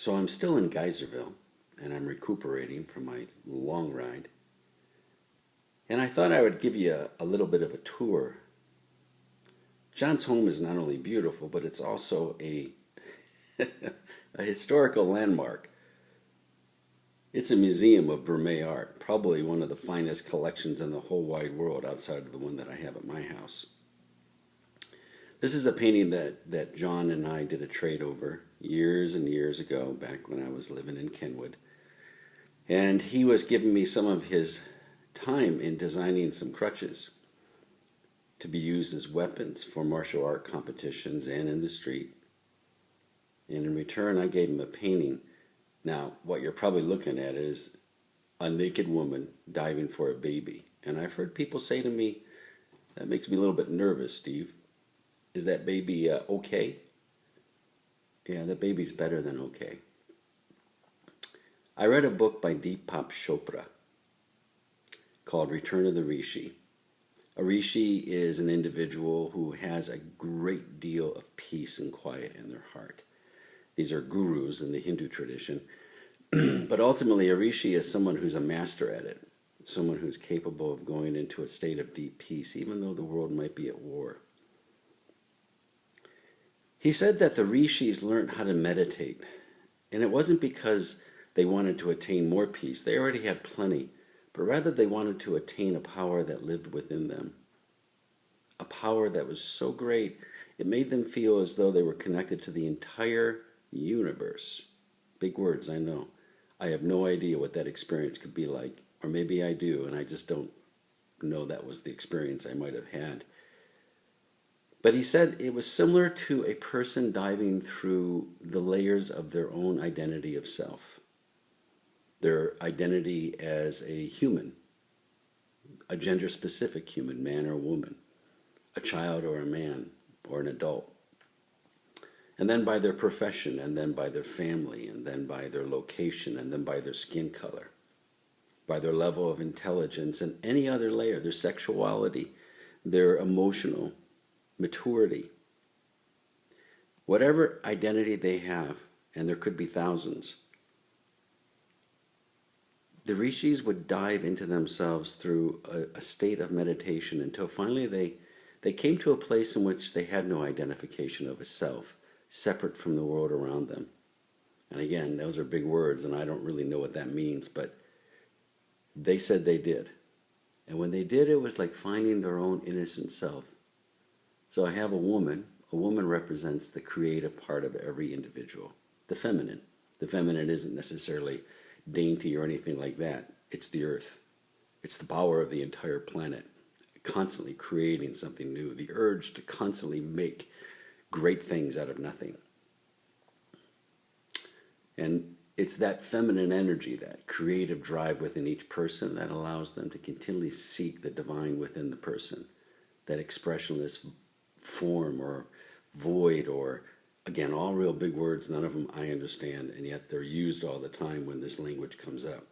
So I'm still in Geyserville, and I'm recuperating from my long ride. And I thought I would give you a little bit of a tour. John's home is not only beautiful, but it's also a historical landmark. It's a museum of Brumme art, probably one of the finest collections in the whole wide world outside of the one that I have at my house. This is a painting that John and I did a trade over years and years ago, back when I was living in Kenwood. And he was giving me some of his time in designing some crutches to be used as weapons for martial art competitions and in the street. And in return, I gave him a painting. Now, what you're probably looking at is a naked woman diving for a baby. And I've heard people say to me, that makes me a little bit nervous, Steve. Is that baby okay? Yeah, that baby's better than okay. I read a book by Deepak Chopra called Return of the Rishi. A Rishi is an individual who has a great deal of peace and quiet in their heart. These are gurus in the Hindu tradition. But ultimately, a Rishi is someone who's a master at it, someone who's capable of going into a state of deep peace, even though the world might be at war. He said that the rishis learned how to meditate, and it wasn't because they wanted to attain more peace. They already had plenty, but rather they wanted to attain a power that lived within them, a power that was so great it made them feel as though they were connected to the entire universe. Big words, I know. I have no idea what that experience could be like, or maybe I do, and I just don't know that was the experience I might have had. But he said it was similar to a person diving through the layers of their own identity of self. Their identity as a human, a gender-specific human, man or woman, a child or a man or an adult. And then by their profession, and then by their family, and then by their location, and then by their skin color, by their level of intelligence, and any other layer, their sexuality, their emotional maturity. Whatever identity they have, and there could be thousands, the rishis would dive into themselves through a state of meditation until finally they came to a place in which they had no identification of a self separate from the world around them. And again, those are big words, and I don't really know what that means, but they said they did. And when they did, it was like finding their own innocent self. So I have a woman. A woman represents the creative part of every individual, the feminine. The feminine isn't necessarily dainty or anything like that. It's the earth. It's the power of the entire planet, constantly creating something new, the urge to constantly make great things out of nothing. And it's that feminine energy, that creative drive within each person that allows them to continually seek the divine within the person, that expressionless form or void, or again, all real big words, none of them I understand, and yet they're used all the time when this language comes up.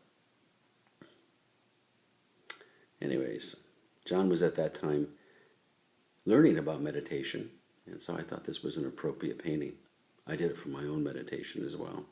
Anyways, John was at that time learning about meditation, and so I thought this was an appropriate painting. I did it for my own meditation as well.